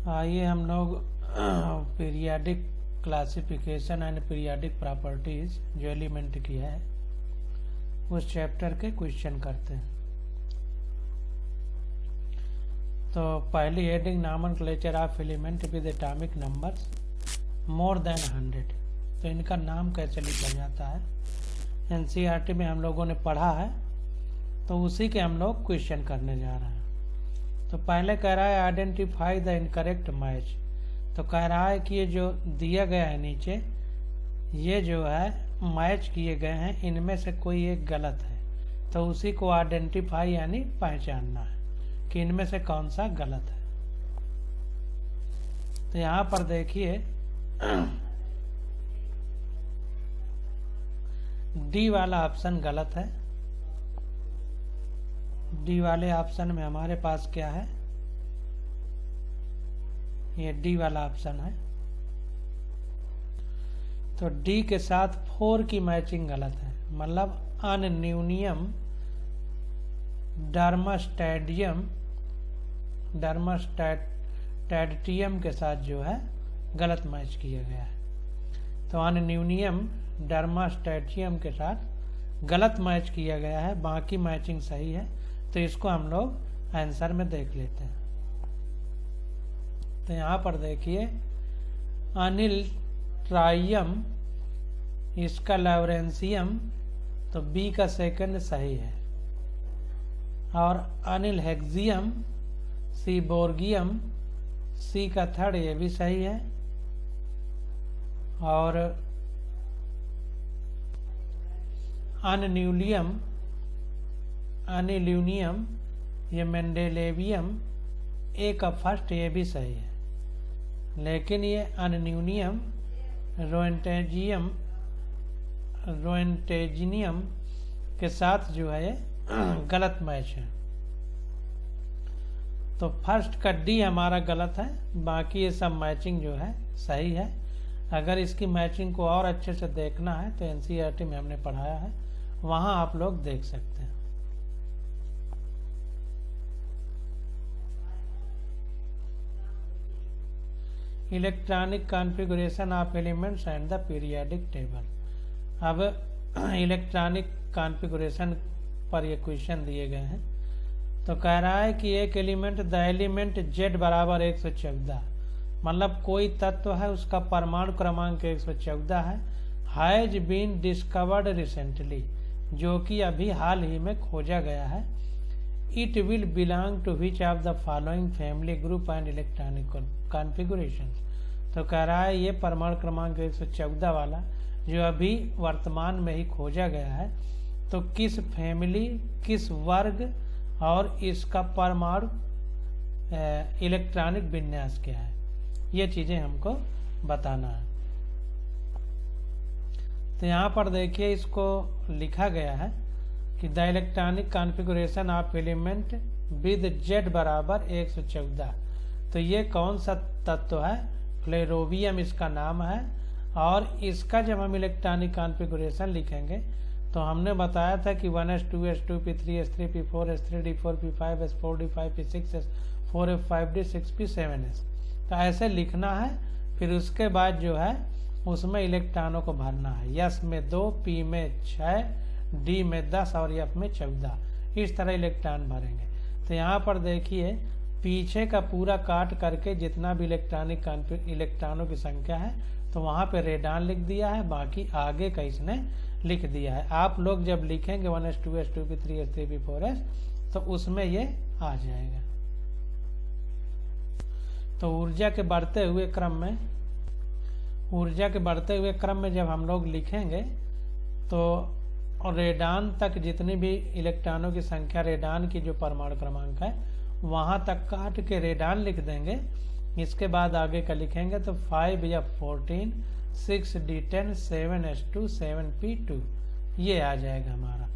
आइए हम लोग periodic classification and periodic properties जो एलिमेंट की है उस चैप्टर के क्वेश्चन करते हैं। तो पहली heading nomenclature of element with atomic numbers more than 100। तो इनका नाम कैसे लिखा जाता है एनसीईआरटी में हम लोगों ने पढ़ा है, तो उसी के हम लोग क्वेश्चन करने जा रहे हैं। तो पहले कह रहा है आइडेंटिफाई द इनकरेक्ट मैच। तो कह रहा है कि ये जो दिया गया है नीचे, ये जो है मैच किए गए हैं, इनमें से कोई एक गलत है, तो उसी को आइडेंटिफाई यानी पहचानना है कि इनमें से कौन सा गलत है। तो यहाँ पर देखिए डी वाला ऑप्शन गलत है। डी वाले ऑप्शन में हमारे पास क्या है, ये डी वाला ऑप्शन है। तो डी के साथ 4 की मैचिंग गलत है, मतलब अनन्यूनियम डर्मस्टैटियम के साथ जो है गलत मैच किया गया है। तो अनन्यूनियम डर्मस्टैटियम के साथ गलत मैच किया गया है, बाकी मैचिंग सही है। तो इसको हम लोग आंसर में देख लेते हैं। तो यहाँ पर देखिए अनिल ट्राइयम, इसका लॉरेंसियम, तो बी का सेकंड सही है। और अनिल हेक्सियम, सीबोर्गियम, सी का थर्ड, ये भी सही है। और अनिल्यूनियम, ये मेंडेलेवियम, ए का फर्स्ट, ये भी सही है। लेकिन ये अनन्यूनियम रोएंटेजिनियम के साथ जो है ये गलत मैच है। तो फर्स्ट का डी हमारा गलत है, बाकी ये सब मैचिंग जो है सही है। अगर इसकी मैचिंग को और अच्छे से देखना है तो एनसीईआरटी में हमने पढ़ाया है, वहां आप लोग देख सकते हैं। Electronic configuration of elements and the periodic table. अब इलेक्ट्रॉनिक कॉन्फ़िगरेशन पर ये क्वेश्चन दिए गए हैं। तो कह रहा है कि एक एलिमेंट द एलिमेंट Z बराबर 114, मतलब कोई तत्व है उसका परमाणु क्रमांक 114 है, हैज बीन डिस्कवर्ड रिसेंटली, जो कि अभी हाल ही में खोजा गया है। It will belong to which of the following family group and electronic configuration. तो कह रहा है ये परमाणु क्रमांक 114 वाला जो अभी वर्तमान में ही खोजा गया है, तो किस फैमिली, किस वर्ग और इसका परमाणु इलेक्ट्रॉनिक विन्यास क्या है, ये चीजें हमको बताना है। तो यहाँ पर देखिए इसको लिखा गया है कि the electronic configuration of element with Z बराबर 114। तो ये कौन सा तत्व है, फ्लेरोवियम इसका नाम है। और इसका जब हम इलेक्ट्रॉनिक कॉन्फ़िगरेशन लिखेंगे तो हमने बताया था कि 1s2s2 p3s3 p4 s3 d4 p5 s4 d5 p6 s4 f5 d6 p7s। तो ऐसे लिखना है, फिर उसके बाद जो है उसमें इलेक्ट्रॉनों को भरना है। यस में 2, पी में 6, डी में 10 और एफ में 14, इस तरह इलेक्ट्रॉन भरेंगे। तो यहाँ पर देखिए पीछे का पूरा काट करके जितना भी इलेक्ट्रॉनों की संख्या है तो वहाँ पे रेडान लिख दिया है, बाकी आगे का इसने लिख दिया है। आप लोग जब लिखेंगे 1s2s2 p3s3 p4s तो उसमें ये आ जाएगा। तो ऊर्जा के बढ़ते हुए क्रम में जब हम लोग लिखेंगे तो रेडान तक जितनी भी इलेक्ट्रॉनों की संख्या, रेडान की जो परमाणु क्रमांक है वहां तक काट के रेडान लिख देंगे। इसके बाद आगे का लिखेंगे तो 5f14 6d10 7s2 7p2 ये आ जाएगा हमारा।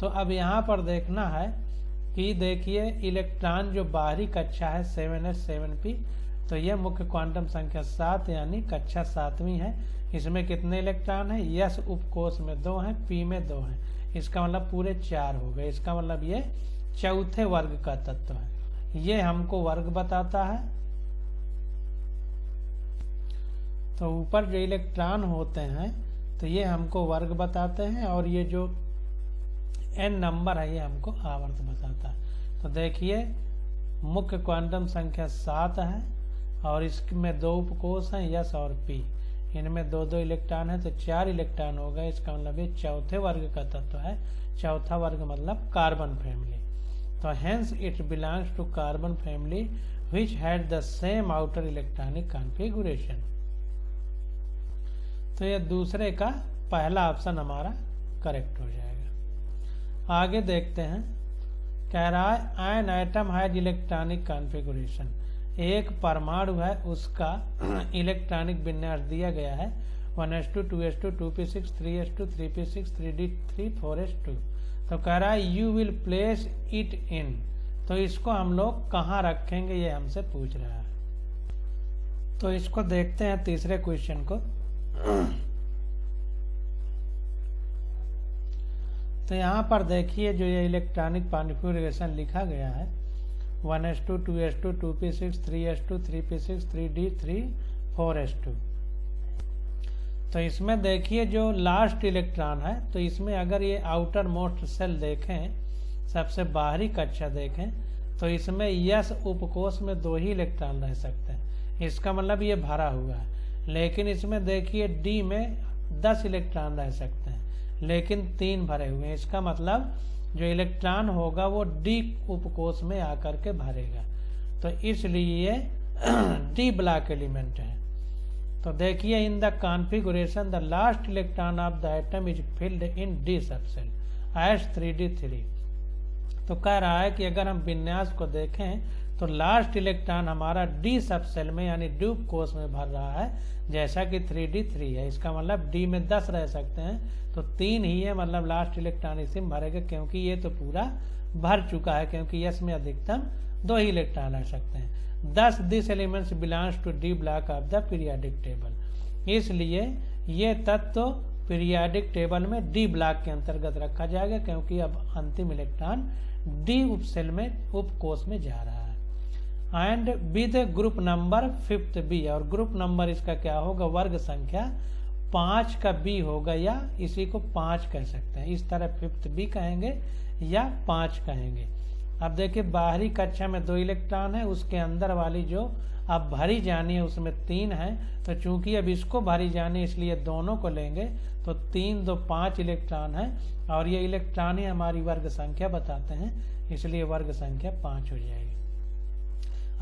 तो अब यहाँ पर देखना है कि देखिए इलेक्ट्रॉन जो बाहरी कक्षा है 7s 7p, तो ये मुख्य क्वांटम संख्या 7 यानी कक्षा 7वीं है। इसमें कितने इलेक्ट्रॉन है, यस उपकोष में 2 हैं, पी में 2 हैं, इसका मतलब पूरे 4 हो गए। इसका मतलब ये चौथे वर्ग का तत्व है। ये हमको वर्ग बताता है तो ऊपर जो इलेक्ट्रॉन होते हैं तो ये हमको वर्ग बताते हैं, और ये जो n नंबर है ये हमको आवर्त बताता है। तो देखिए मुख्य क्वांटम संख्या 7 है, और इसमें 2 उपकोष हैं यस और पी, इनमें 2-2 इलेक्ट्रॉन है तो 4 इलेक्ट्रॉन हो गए। इसका मतलब ये चौथे वर्ग का तत्व है। चौथा वर्ग मतलब कार्बन फैमिली। तो hence it belongs to carbon family which had the same outer electronic configuration. तो ये दूसरे का पहला ऑप्शन हमारा करेक्ट हो जाएगा। आगे देखते हैं, कह रहा है an atom has electronic configuration, एक परमाणु है उसका इलेक्ट्रॉनिक विन्यास दिया गया है 1s2 2s2 2p6 3s2 3p6 3d3 4s2। तो कह रहा है you will place it in, तो इसको हम लोग कहाँ रखेंगे ये हमसे पूछ रहा है। तो इसको देखते हैं तीसरे क्वेश्चन को। तो यहाँ पर देखिए जो ये इलेक्ट्रॉनिक कॉन्फ़िगरेशन लिखा गया है 1s2 2s2 2p6 3s2 3p6 3d3 4s2। तो इसमें देखिए जो लास्ट इलेक्ट्रॉन है, तो इसमें अगर ये आउटर मोस्ट सेल देखें, सबसे बाहरी कक्षा देखें, तो इसमें यस उपकोष में 2 ही इलेक्ट्रॉन रह सकते हैं। इसका मतलब ये भरा हुआ है। लेकिन इसमें देखिए डी में 10 इलेक्ट्रॉन रह सकते हैं, लेकिन 3 भरे हुए हैं। इसका मतलब जो इलेक्ट्रॉन होगा वो डी उपकोष में आकर के भरेगा, तो इसलिए डी ब्लॉक एलिमेंट है। तो देखिए in the configuration the last electron of the atom is filled in D subshell S 3d3। तो कह रहा है कि अगर हम विन्यास को देखें तो लास्ट इलेक्ट्रॉन हमारा डी सबसेल में यानी डी उपकोष में भर रहा है, जैसा कि 3d3 है। इसका मतलब डी में 10 रह सकते हैं, तो 3 ही है, मतलब लास्ट इलेक्ट्रॉन इसी में भरेगा, क्योंकि ये तो पूरा भर चुका है, क्योंकि यस में अधिकतम 2 ही इलेक्ट्रॉन रह सकते हैं। Thus this elements belongs to D block of the periodic table। इसलिए ये तत्व पीरियाडिक टेबल में डी ब्लॉक के अंतर्गत रखा जाएगा, क्योंकि अब अंतिम इलेक्ट्रॉन डी उपसेल में उपकोष में जा रहा है। And with group number 5th B, और ग्रुप नंबर इसका क्या होगा, वर्ग संख्या 5 का बी होगा, या इसी को 5 कह सकते हैं। इस तरह 5th बी कहेंगे या 5 कहेंगे। अब देखिए बाहरी कक्षा में 2 इलेक्ट्रॉन है, उसके अंदर वाली जो अब भरी जानी है उसमें 3 है। तो चूंकि अब इसको भरी जानी है इसलिए दोनों को लेंगे, तो 3 2 5 इलेक्ट्रॉन है, और ये इलेक्ट्रॉन ही हमारी वर्ग संख्या बताते हैं, इसलिए वर्ग संख्या 5 हो जाएगी।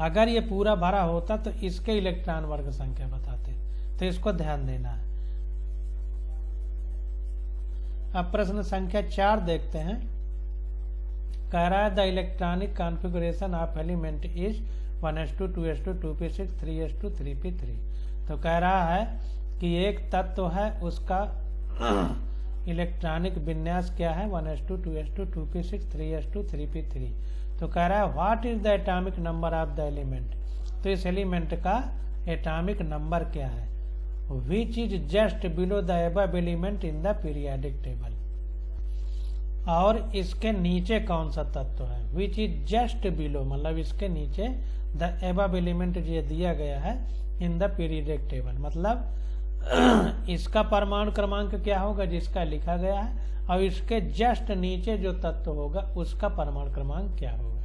अगर ये पूरा भरा होता तो इसके इलेक्ट्रॉन वर्ग संख्या बताते, तो इसको ध्यान देना है। अब प्रश्न संख्या 4 देखते हैं। कह रहा है the electronic configuration of element is 1s2 2s2 2p6 3s2 3p3। तो कह रहा है कि एक तत्व है उसका इलेक्ट्रॉनिक विन्यास क्या है 1s2 2s2 2p6 3s2 3p3। तो कह रहा है what is the atomic number of the element. तो इस एलिमेंट का एटॉमिक नंबर क्या है, which is just below the above element in the periodic table. और इसके नीचे कौन सा तत्व है, विच इज जस्ट बिलो, मतलब इसके नीचे द अबव एलिमेंट जो दिया गया है इन द पीरियडिक टेबल, मतलब इसका परमाणु क्रमांक क्या होगा जिसका लिखा गया है, और इसके जस्ट नीचे जो तत्व होगा उसका परमाणु क्रमांक क्या होगा।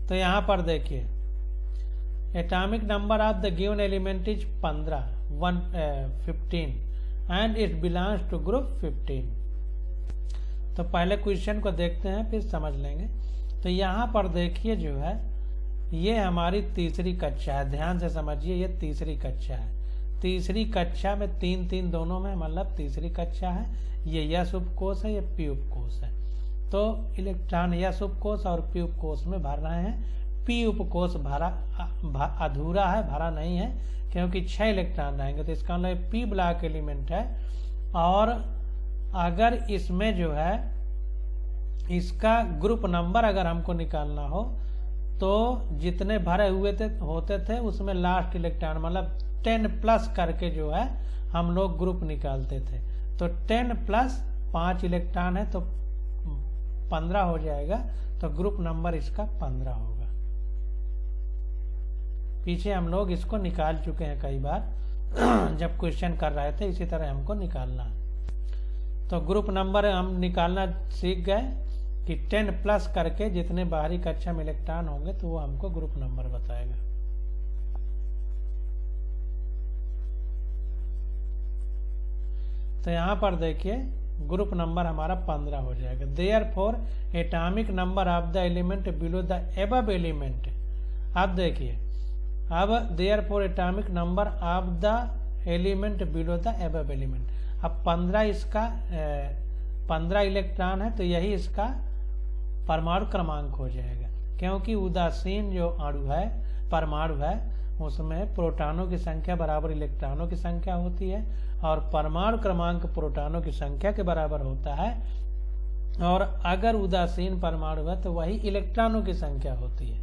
तो यहां पर देखिए atomic number of the given element is 15 and it belongs to group 15। तो पहले क्वेश्चन को देखते हैं फिर समझ लेंगे। तो यहाँ पर देखिए जो है ये हमारी तीसरी कक्षा है, ध्यान से समझिए, ये तीसरी कक्षा है। तीसरी कक्षा में 3-3 दोनों में, मतलब तीसरी कक्षा है। ये यस उपकोष है, ये पी उपकोष है। तो इलेक्ट्रॉन यस उपकोष और पी उपकोष में भर रहे हैं। पी उपकोष भरा अधूरा है, भरा नहीं है, क्योंकि 6 इलेक्ट्रॉन रहेंगे, तो इसका मतलब पी ब्लॉक एलिमेंट है। और अगर इसमें जो है इसका ग्रुप नंबर अगर हमको निकालना हो तो जितने भरे हुए होते थे उसमें लास्ट इलेक्ट्रॉन मतलब 10 प्लस करके जो है हम लोग ग्रुप निकालते थे। तो 10 प्लस 5 इलेक्ट्रॉन है तो 15 हो जाएगा, तो ग्रुप नंबर इसका 15 होगा। पीछे हम लोग इसको निकाल चुके हैं कई बार जब क्वेश्चन कर रहे थे, इसी तरह हमको निकालना है। तो ग्रुप नंबर हम निकालना सीख गए कि 10 प्लस करके जितने बाहरी कक्षा में इलेक्ट्रॉन होंगे तो वो हमको ग्रुप नंबर बताएगा। तो यहाँ पर देखिए ग्रुप नंबर हमारा 15 हो जाएगा। Therefore atomic number of the element below the above element. अब देखिए, अब therefore atomic number of the element below the above element. अब 15 इसका 15 इलेक्ट्रॉन है तो यही इसका परमाणु क्रमांक हो जाएगा, क्योंकि उदासीन जो अणु है, परमाणु है, उसमें प्रोटॉनों की संख्या बराबर इलेक्ट्रॉनों की संख्या होती है और परमाणु क्रमांक प्रोटॉनों की संख्या के बराबर होता है। और अगर उदासीन परमाणु है तो वही इलेक्ट्रॉनों की संख्या होती है।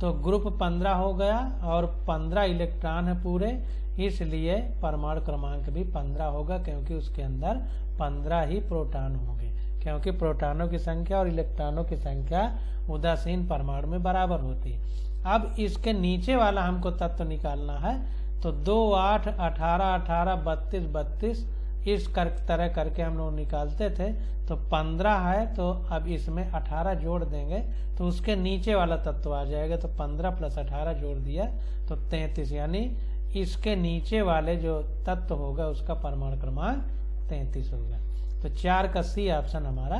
तो ग्रुप 15 हो गया और 15 इलेक्ट्रॉन है पूरे, इसलिए परमाणु क्रमांक भी 15 होगा, क्योंकि उसके अंदर 15 ही प्रोटॉन होंगे, क्योंकि प्रोटॉनों की संख्या और इलेक्ट्रॉनों की संख्या उदासीन परमाणु में बराबर होती है। अब इसके नीचे वाला हमको तत्व निकालना है, तो 2, 8, 18, 18, 32, 32 इस तरह करके हम लोग निकालते थे। तो 15 है तो अब इसमें 18 जोड़ देंगे तो उसके नीचे वाला तत्व आ जाएगा। तो 15 प्लस 18 जोड़ दिया तो 33, यानी इसके नीचे वाले जो तत्व होगा उसका परमाणु क्रमांक 33 होगा। तो 4 का सी ऑप्शन हमारा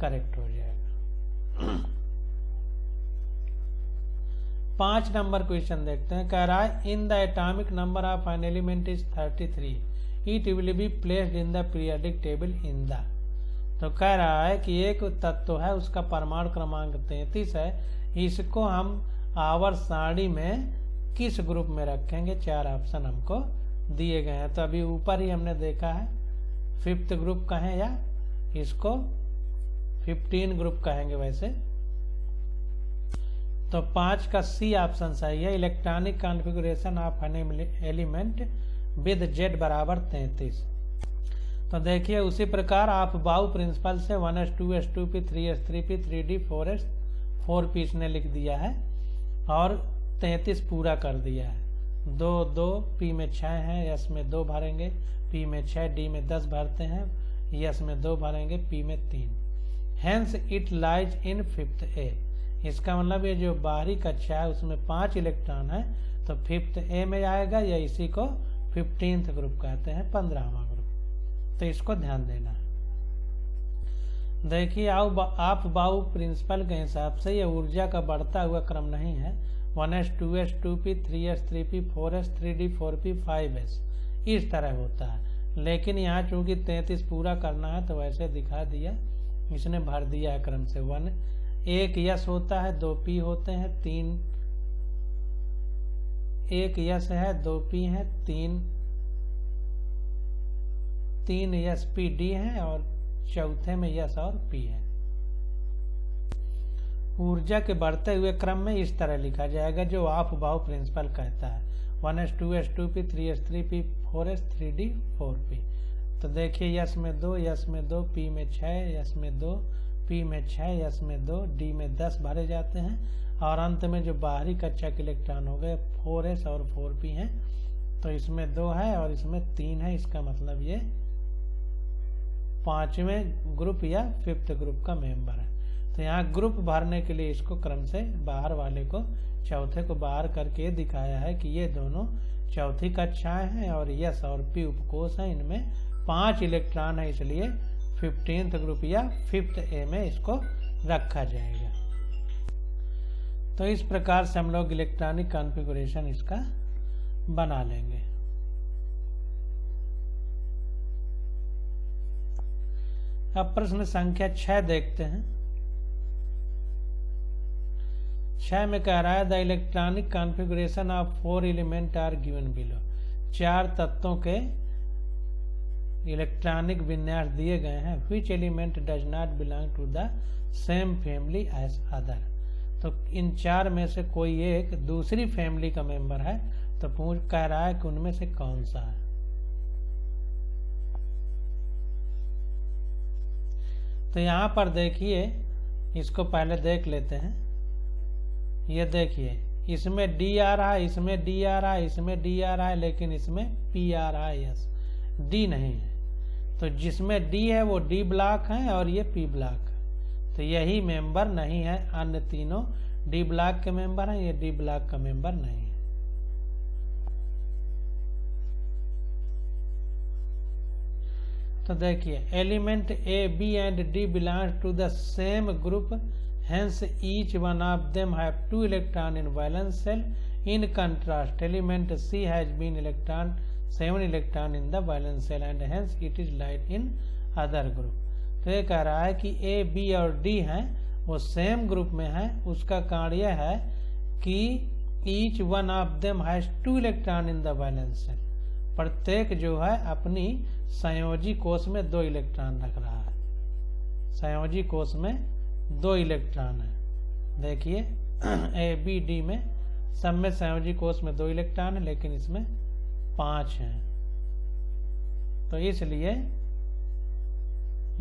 करेक्ट हो जाएगा। 5 नंबर क्वेश्चन देखते हैं। कह रहा है in the atomic number of an element is 33, it will be placed in the periodic table in the. तो कह रहा है कि एक तत्व है उसका परमाणु क्रमांक 33 है, इसको हम आवर्त सारणी में किस ग्रुप में रखेंगे? 4 ऑप्शन हमको दिए गए हैं। तो अभी ऊपर ही हमने देखा है 5th ग्रुप कहें या इसको 15 ग्रुप कहेंगे वैसे। तो 5 का सी ऑप्शन सही है, electronic configuration of an element with Z बराबर 33। तो देखिए उसी प्रकार आप बाउ प्रिंसिपल से 1s 2s 2p 3s 3p 3d 4s 4p इसने लिख दिया है और 33 पूरा कर दिया है। 2 2 p में 6 है, s में 2 भरेंगे, p में 6, d में 10 भरते हैं, s में 2 भरेंगे, p में 3। Hence it lies in 5th A। इसका मतलब ये जो बाहरी कक्षा है उसमें 5 इलेक्ट्रॉन है तो 5th A में आएगा, या इसी को 15th ग्रुप कहते हैं, 15वां ग्रुप। तो इसको ध्यान देना है। देखिए आप बाउ प्रिंसिपल के हिसाब से ये ऊर्जा का बढ़ता हुआ क्रम नहीं है। 1s 2s 2p 3s 3p 4s 3d 4p 5s इस तरह होता है, लेकिन यहाँ चूंकि 33 पूरा करना है तो वैसे दिखा दिया, इसने भर दिया है क्रम से। 1 यस होता है, 2 पी होते हैं, 1 यस है, 2 पी है, 3 यस पी डी है और चौथे में यस और पी है। ऊर्जा के बढ़ते हुए क्रम में इस तरह लिखा जाएगा जो ऑफ बाउ प्रिंसिपल कहता है। 1s 2s 2p 3s 3p 4s 3d 4p। तो देखिए यस में 2, यस में 2, पी में 6, यस में 2, पी में 6, यस में 2, डी में 10 भरे जाते हैं और अंत में जो बाहरी कक्षा के इलेक्ट्रॉन हो गए 4s और 4p हैं। तो इसमें 2 है और इसमें 3 है, इसका मतलब ये 5वें ग्रुप या 5th ग्रुप का मेंबर है। तो यहाँ ग्रुप भरने के लिए इसको क्रम से बाहर वाले को, चौथे को बाहर करके दिखाया है कि ये दोनों चौथी कक्षाएं हैं और यस और पी उपकोष हैं, इनमें 5 इलेक्ट्रॉन है, इसलिए 15th ग्रुप या 5th A में इसको रखा जाएगा। तो इस प्रकार से हम लोग इलेक्ट्रॉनिक कॉन्फ़िगरेशन इसका बना लेंगे। अब प्रश्न संख्या 6 देखते हैं। 6 में कह रहा है the electronic configuration of 4 element are given below. 4 तत्वों के इलेक्ट्रॉनिक विन्यास दिए गए हैं। Which element does not belong to the same family as other. तो इन 4 में से कोई एक दूसरी फैमिली का मेंबर है, तो कह रहा है कि उनमें से कौन सा है। तो यहाँ पर देखिए, इसको पहले देख लेते हैं। ये देखिए इसमें डी आ रहा है, इसमें डी आ रहा है, इसमें डी आ रहा है, लेकिन इसमें पी आ रहा है, यस डी नहीं है। तो जिसमें डी है वो डी ब्लॉक है और ये पी ब्लॉक है, तो यही मेंबर नहीं है। अन्य तीनों डी ब्लॉक के मेंबर हैं, ये डी ब्लॉक का मेंबर नहीं है। तो देखिए element A, B and D belongs to the same group, hence each one of them have 2 electron in valence shell. In contrast, element C has 7 electron in the valence shell and hence it is light in other group. तो ये कह रहा है कि A, B और D हैं वो same group में हैं। उसका कारण यह है कि each one of them has 2 electron in the valence shell, प्रत्येक जो है अपनी संयोजी कोष में 2 इलेक्ट्रॉन रख रहा है। संयोजी कोष में 2 इलेक्ट्रॉन है। देखिए ए बी डी में सब में संयोजी कोष में 2 इलेक्ट्रॉन है, लेकिन इसमें 5 हैं। तो इसलिए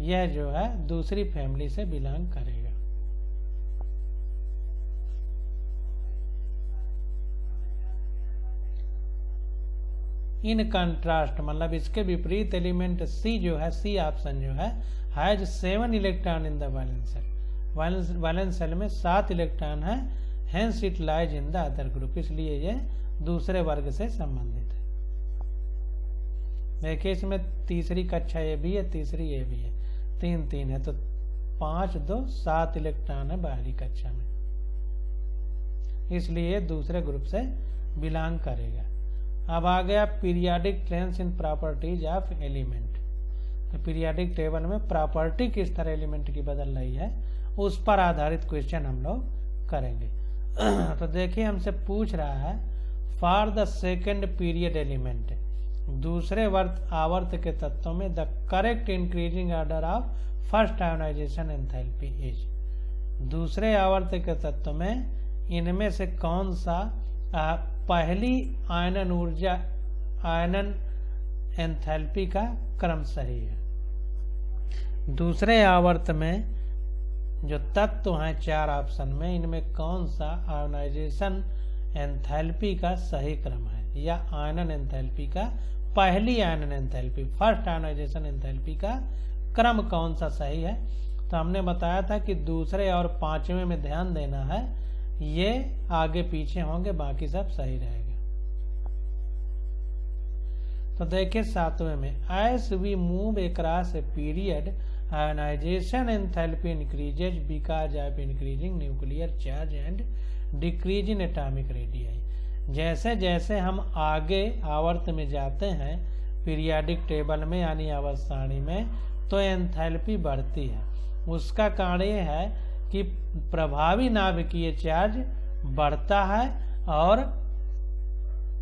यह जो है दूसरी फैमिली से बिलोंग करेगा। इन कंट्रास्ट मतलब इसके विपरीत एलिमेंट सी जो है, सी ऑप्शन जो है, has 7 electron in the valence shell. Valence shell में 7 इलेक्ट्रॉन है, hence it lies in the other group, इसलिए ये दूसरे वर्ग से संबंधित है। देखिए इसमें तीसरी कक्षा ए भी है, तीसरी ए भी है, 3 है, तो 5 2 7 इलेक्ट्रॉन है बाहरी कक्षा में, इसलिए दूसरे ग्रुप से बिलोंग करेगा। अब आ गया periodic trends in properties of element. तो पीरियाडिक टेबल में प्रॉपर्टी किस तरह एलिमेंट की बदल रही है उस पर आधारित क्वेश्चन हम लोग करेंगे। तो देखिए हमसे पूछ रहा है for the second period element, दूसरे आवर्त के तत्वों में the correct increasing order of first ionization enthalpy is. दूसरे आवर्त के तत्व में इनमें से कौन सा पहली आयनन ऊर्जा आयनन एंथैल्पी का क्रम सही है। दूसरे आवर्त में जो तत्व हैं 4 ऑप्शन में, इनमें कौन सा आयोनाइजेशन एंथैल्पी का सही क्रम है, या आयनन एंथैल्पी का पहली आयनन एंथैल्पी फर्स्ट आयोनाइजेशन एंथैल्पी का क्रम कौन सा सही है। तो हमने बताया था कि दूसरे और 5वें में ध्यान देना है, ये आगे पीछे होंगे, बाकी सब सही रहेगा। तो देखिए 7वें में as we move across a period ionization enthalpy increases because of increasing nuclear charge and decrease in atomic radii. जैसे जैसे हम आगे आवर्त में जाते हैं पीरियाडिक टेबल में यानी आवर्त सारणी में, तो एंथैल्पी बढ़ती है। उसका कारण ये है कि प्रभावी नाभिकीय चार्ज बढ़ता है और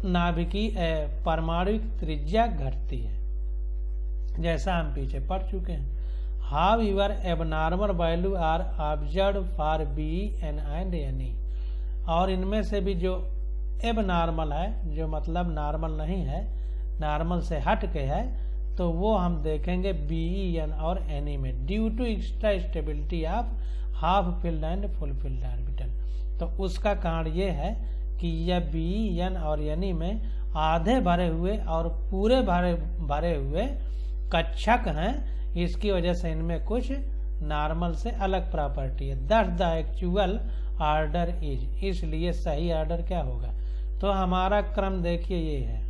नाभिकीय परमाणु त्रिज्या घटती है, जैसा हम पीछे पढ़ चुके हैं। How your abnormal value are observe for B N and N E. और इनमें से भी जो एबनॉर्मल है, जो मतलब नॉर्मल नहीं है, नॉर्मल से हट के है, तो वो हम देखेंगे बी एन और एन ई में, due to extra stability of half filled and full filled orbital. तो उसका कारण ये है कि यह बी एन और एन ई में आधे भरे हुए और पूरे भरे हुए कक्षक हैं, इसकी वजह से इनमें कुछ नॉर्मल से अलग प्रॉपर्टी है। That's the actual order is, इसलिए सही ऑर्डर क्या होगा। तो हमारा क्रम देखिए ये है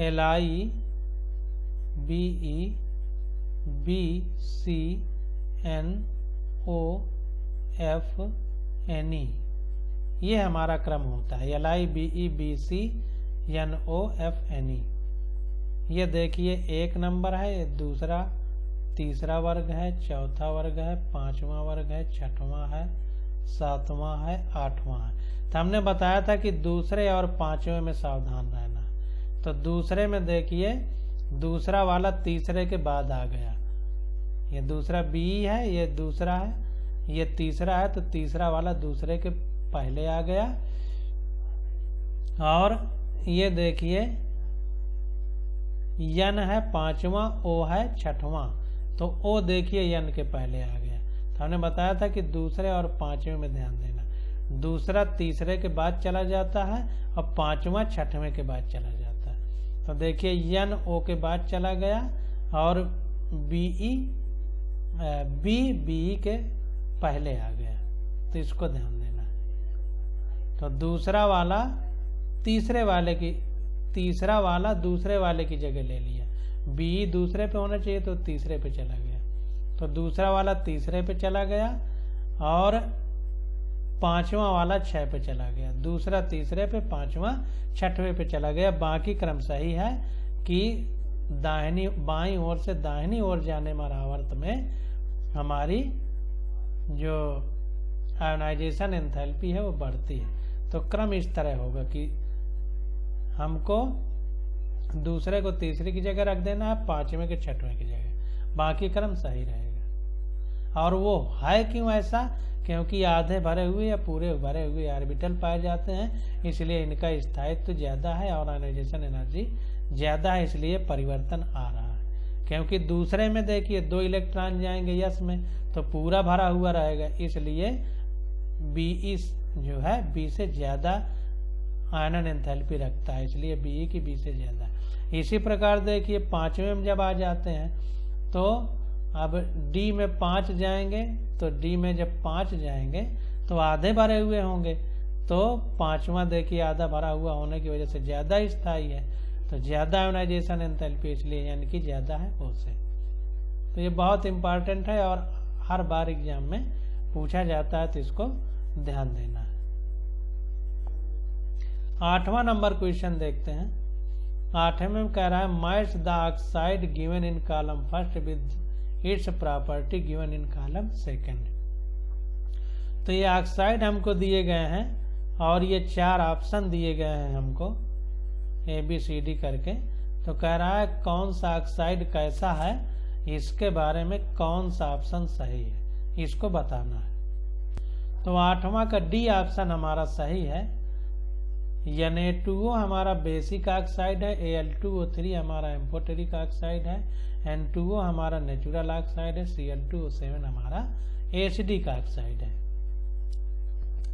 LI BE BC NO FNE, ये हमारा क्रम होता है LI BE BC NO FNE। ये देखिए 1 नंबर है, ये दूसरा, तीसरा वर्ग है, चौथा वर्ग है, 5वां वर्ग है, 6वां है, 7वां है, 8वां है। तो हमने बताया था कि दूसरे और 5वें में सावधान रहना। तो दूसरे में देखिए दूसरा वाला तीसरे के बाद आ गया, ये दूसरा बी है, ये दूसरा है, ये तीसरा है, तो तीसरा वाला दूसरे के पहले आ गया। और ये देखिए यन है 5वां, ओ है 6वां, तो ओ देखिए यन के पहले आ गया। तो हमने बताया था कि दूसरे और 5वें में ध्यान देना। दूसरा तीसरे के बाद चला जाता है और पांचवा छठवें के बाद चला जाता है। तो देखिए NO के बाद चला गया और BE BE के पहले आ गया, तो इसको ध्यान देना है। तो दूसरा वाला तीसरा वाला दूसरे वाले की जगह ले लिया, BE दूसरे पे होना चाहिए तो तीसरे पे चला गया, तो दूसरा वाला तीसरे पे चला गया और पांचवा वाला 6 पे चला गया, दूसरा तीसरे पे, पांचवा छठवें पे चला गया। बाकी क्रम सही है कि बाईं ओर से दाहिनी ओर जाने वाला आवर्त में हमारी जो आयोनाइजेशन एंथैल्पी है वो बढ़ती है। तो क्रम इस तरह होगा कि हमको दूसरे को तीसरे की जगह रख देना है, पांचवें के छठवें की जगह, बाकी क्रम सही रहेगा। और वो है क्यों ऐसा? क्योंकि आधे भरे हुए या पूरे भरे हुए ऑर्बिटल पाए जाते हैं, इसलिए इनका स्थायित्व ज्यादा है और आयोनाइजेशन एनर्जी ज्यादा है, इसलिए परिवर्तन आ रहा है। क्योंकि दूसरे में देखिए 2 इलेक्ट्रॉन जाएंगे यस में तो पूरा भरा हुआ रहेगा, इसलिए BE जो है B से ज्यादा आयनन एंथैल्पी रखता है, इसलिए BE की B से ज्यादा। इसी प्रकार देखिए पांचवें में जब आ जाते हैं तो अब D में 5 जाएंगे, तो D में जब 5 जाएंगे तो आधे भरे हुए होंगे, तो पांचवा देखिए आधा भरा हुआ होने की वजह से ज्यादा स्थायी है, तो ज्यादा आयोनाइजेशन एंथैल्पी, इसलिए यानी कि ज्यादा है O से। तो ये बहुत इंपॉर्टेंट है और हर बार एग्जाम में पूछा जाता है, तो इसको ध्यान देना है। 8वां नंबर क्वेश्चन देखते हैं। 8वें में कह रहा है match the oxide given in column first with its property given in column second. तो ये ऑक्साइड हमको दिए गए हैं और ये 4 ऑप्शन दिए गए हैं हमको ABCD करके। तो कह रहा है कौन सा ऑक्साइड कैसा है, इसके बारे में कौन सा ऑप्शन सही है, इसको बताना है। तो 8वां का D ऑप्शन हमारा सही है। Na2O हमारा बेसिक ऑक्साइड है, Al2O3 हमारा एम्फोटेरिक ऑक्साइड है, N2O हमारा नेचुरल ऑक्साइड है, Cl2O7 हमारा एसिडिक ऑक्साइड है।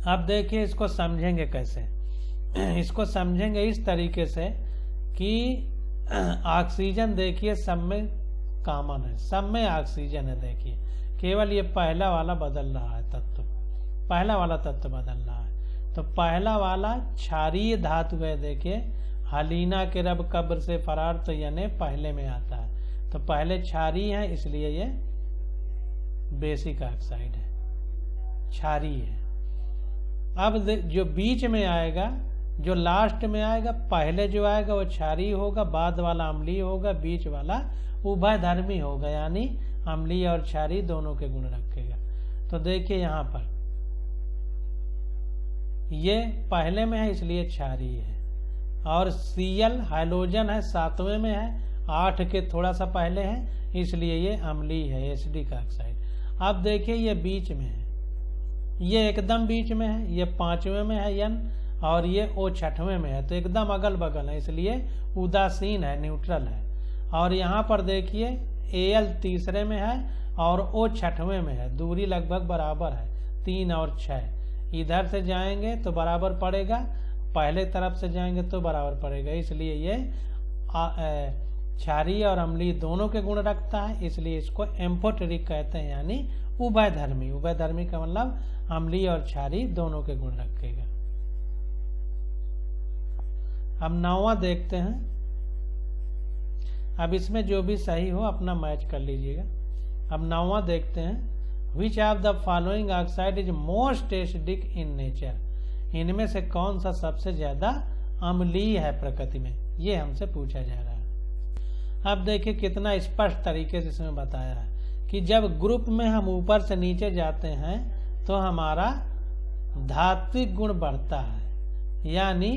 अब देखिए इसको समझेंगे कैसे। इसको समझेंगे इस तरीके से कि ऑक्सीजन देखिए सब में कॉमन है, सब में ऑक्सीजन है। देखिए केवल ये पहला वाला बदल रहा है तत्व, पहला वाला तत्व बदल रहा है। तो पहला वाला क्षारीय धातु है, देखिए हलीना के रब कब्र से फरार, तो यानी पहले में आता है, तो पहले क्षारीय है इसलिए ये बेसिक ऑक्साइड है, क्षारीय है। अब जो बीच में आएगा, जो लास्ट में आएगा, पहले जो आएगा वो क्षारीय होगा, बाद वाला अम्लीय होगा, बीच वाला उभयधर्मी होगा, यानी अम्लीय और क्षारीय दोनों के गुण रखेगा। तो देखिए यहाँ पर ये पहले में है इसलिए क्षारीय है, और Cl हाइड्रोजन है 7वें में है, 8 के थोड़ा सा पहले है, इसलिए ये अम्लीय है, एसिडिक ऑक्साइड। अब देखिए ये बीच में है, ये एकदम बीच में है, ये 5वें में है N, और ये O 6वें में है, तो एकदम अगल बगल है, इसलिए उदासीन है, न्यूट्रल है। और यहाँ पर देखिए Al तीसरे में है और O 6वें में है, दूरी लगभग बराबर है, 3 और 6। इधर से जाएंगे तो बराबर पड़ेगा, पहले तरफ से जाएंगे तो बराबर पड़ेगा, इसलिए ये क्षारीय और अम्लीय दोनों के गुण रखता है, इसलिए इसको एम्फोटेरिक कहते हैं, यानी उभयधर्मी। उभयधर्मी का मतलब अम्लीय और क्षारीय दोनों के गुण रखेगा। अब 9वां देखते हैं। अब इसमें जो भी सही हो अपना मैच कर लीजिएगा। अब 9वां देखते हैं। Which of the following oxide is most acidic in nature? इनमें से कौन सा सबसे ज्यादा अम्लीय है प्रकृति में, ये हमसे पूछा जा रहा है। अब देखिए कितना स्पष्ट तरीके से इसमें बताया है कि जब ग्रुप में हम ऊपर से नीचे जाते हैं तो हमारा धात्विक गुण बढ़ता है, यानी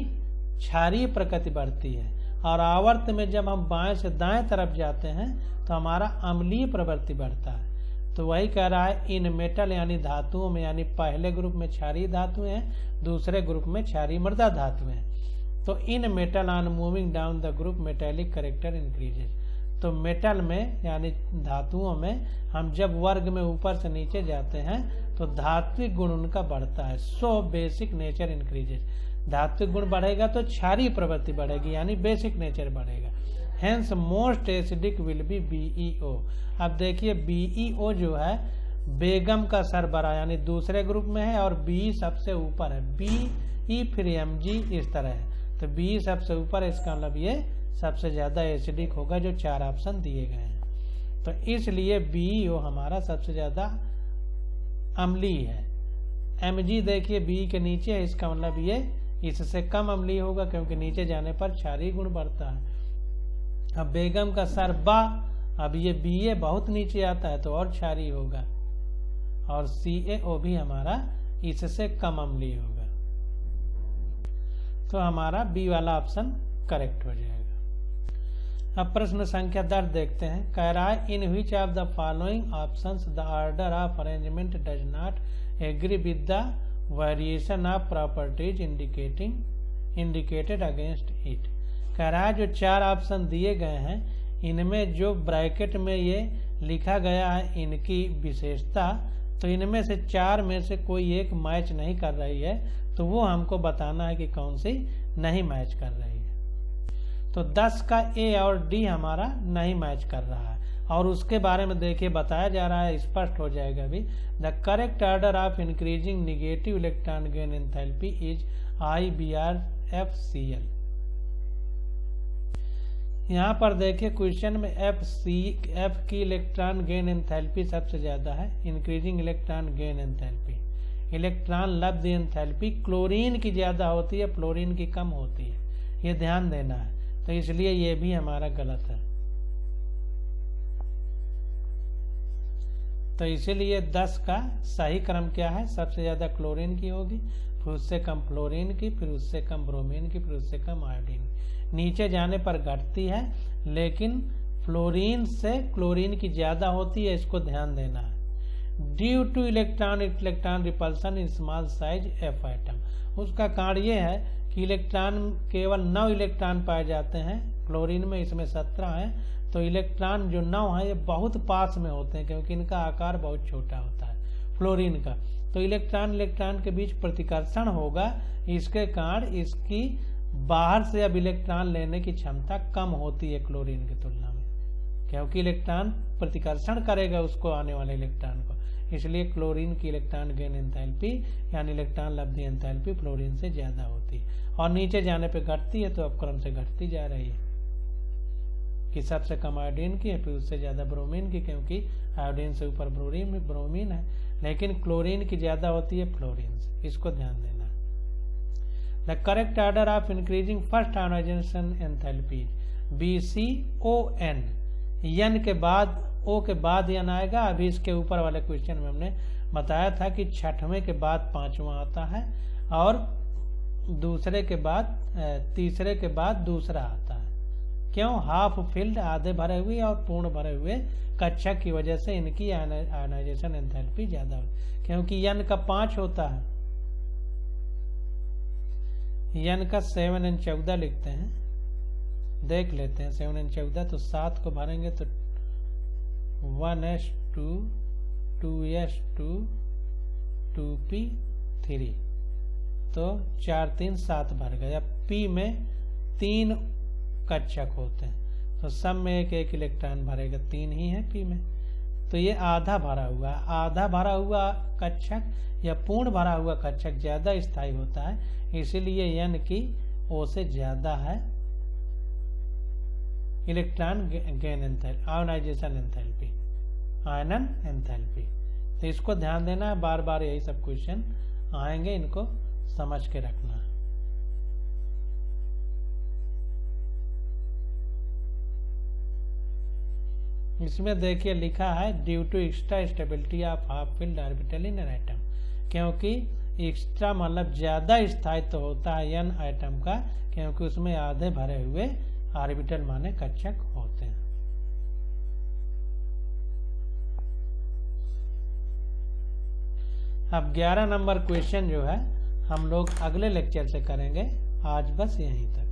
क्षारीय प्रकृति बढ़ती है, और आवर्त में जब हम बाएं से दाएं तरफ जाते हैं तो हमारा अम्लीय प्रवृत्ति बढ़ता है। तो वही कह रहा है इन मेटल यानी धातुओं में, यानी पहले ग्रुप में क्षारीय धातुएं हैं, दूसरे ग्रुप में क्षारीय मृदा धातुएं हैं। तो इन metal on moving down the group metallic character increases. तो मेटल में यानी धातुओं में हम जब वर्ग में ऊपर से नीचे जाते हैं तो धात्विक गुण उनका बढ़ता है। सो बेसिक नेचर इंक्रीजेज, धात्विक गुण बढ़ेगा तो क्षारीय प्रवृत्ति बढ़ेगी यानी बेसिक नेचर बढ़ेगा। Hence most acidic will be BeO। अब देखिए BeO जो है बेगम का सरबरा यानी दूसरे ग्रुप में है और बी सबसे ऊपर है, BE फिर Mg इस तरह है, तो बी सबसे ऊपर है, इसका मतलब ये सबसे ज्यादा एसिडिक होगा जो 4 ऑप्शन दिए गए हैं। तो इसलिए BeO हमारा सबसे ज्यादा अम्लीय है। Mg देखिए बी के नीचे है, इसका मतलब ये इससे कम अम्लीय होगा क्योंकि नीचे जाने पर क्षारीय गुण बढ़ता है। अब बेगम का सरबा, अब ये BA बहुत नीचे आता है तो और क्षारीय होगा, और CaO भी हमारा इससे कम अम्लीय होगा, तो हमारा बी वाला ऑप्शन करेक्ट हो जाएगा। अब प्रश्न संख्या 10 देखते हैं। कह रहा है in which of the following options the order of arrangement does not agree with the variation of properties indicated against it. कह रहा है जो 4 ऑप्शन दिए गए हैं इनमें जो ब्रैकेट में ये लिखा गया है इनकी विशेषता, तो इनमें से 4 में से कोई एक मैच नहीं कर रही है, तो वो हमको बताना है कि कौन सी नहीं मैच कर रही है। तो 10 का A और D हमारा नहीं मैच कर रहा है, और उसके बारे में देखिए बताया जा रहा है, स्पष्ट हो जाएगा भी। The correct order of increasing negative electron gain enthalpy is IBrFCl। यहाँ पर देखिए क्वेश्चन में F की इलेक्ट्रॉन गेन एंथैल्पी सबसे ज्यादा है, increasing electron gain enthalpy. Electron लब्ध एंथैल्पी क्लोरीन की ज्यादा होती है, फ्लोरीन की कम होती है, ये ध्यान देना है, तो इसलिए ये भी हमारा गलत है। तो इसीलिए 10 का सही क्रम क्या है, सबसे ज्यादा क्लोरीन की होगी, फिर उससे कम फ्लोरीन की, फिर उससे कम ब्रोमीन की, फिर उससे कम आयोडीन। नीचे जाने पर घटती है, लेकिन फ्लोरीन से क्लोरीन की ज्यादा होती है, इसको ध्यान देना है। Due two electron repulsion in small size F atom. उसका कारण ये है कि इलेक्ट्रॉन केवल 9 इलेक्ट्रॉन पाए जाते हैं क्लोरीन में, इसमें 17 हैं, तो इलेक्ट्रॉन जो 9 है ये बहुत पास में होते हैं क्योंकि इनका आकार बहुत छोटा होता है फ्लोरीन का, तो इलेक्ट्रॉन के बीच प्रतिकर्षण होगा, इसके कारण इसकी बाहर से अब इलेक्ट्रॉन लेने की क्षमता कम होती है क्लोरीन की तुलना में, क्योंकि इलेक्ट्रॉन प्रतिकर्षण करेगा उसको आने वाले इलेक्ट्रॉन को, इसलिए क्लोरीन की इलेक्ट्रॉन गेन एंथैल्पी यानी इलेक्ट्रॉन लब्धि एंथैल्पी फ्लोरीन से ज्यादा होती है, और नीचे जाने पे घटती है, तो अब क्रम से घटती जा रही है कि सबसे कम आयोडीन की है, फिर उससे ज्यादा ब्रोमीन की, क्योंकि आयोडीन से ऊपर ब्रोमीन है, लेकिन क्लोरीन की ज्यादा होती है फ्लोरीन से, इसको ध्यान देना। The correct order of increasing first ionization enthalpy BCON, यन के बाद O के बाद यन आएगा। अभी इसके ऊपर वाले क्वेश्चन में हमने बताया था कि 6वें के बाद 5वां आता है, और दूसरे के बाद तीसरे के बाद दूसरा आता है। क्यों? हाफ फिल्ड आधे भरे हुए और पूर्ण भरे हुए कक्षक की वजह से इनकी आयोनाइजेशन एंथैल्पी ज्यादा होती, क्योंकि यन का 5 होता है, यन का 7 और 14 लिखते हैं, देख लेते हैं 7 और 14, तो 7 को भरेंगे तो 1s2 2s2 2p3, तो 4 3 7 भर गए। अब P में 3 कक्षक होते हैं, तो सब में एक एक इलेक्ट्रॉन भरेगा, 3 ही है P में, तो ये आधा भरा हुआ, आधा भरा हुआ कक्षक या पूर्ण भरा हुआ कक्षक ज्यादा स्थायी होता है, इसीलिए यन की O से ज्यादा है electron gain enthalpy, ionization enthalpy, आयनन एंथैल्पी। तो इसको ध्यान देना है, बार बार यही सब क्वेश्चन आएंगे, इनको समझ के रखना है। इसमें देखिए लिखा है due to extra stability of half filled orbital in N atom, क्योंकि एक्स्ट्रा मतलब ज्यादा स्थायित्व होता है एन एटम का, क्योंकि उसमें आधे भरे हुए ऑर्बिटल माने कक्षक होते हैं। अब 11 नंबर क्वेश्चन जो है हम लोग अगले लेक्चर से करेंगे, आज बस यहीं तक।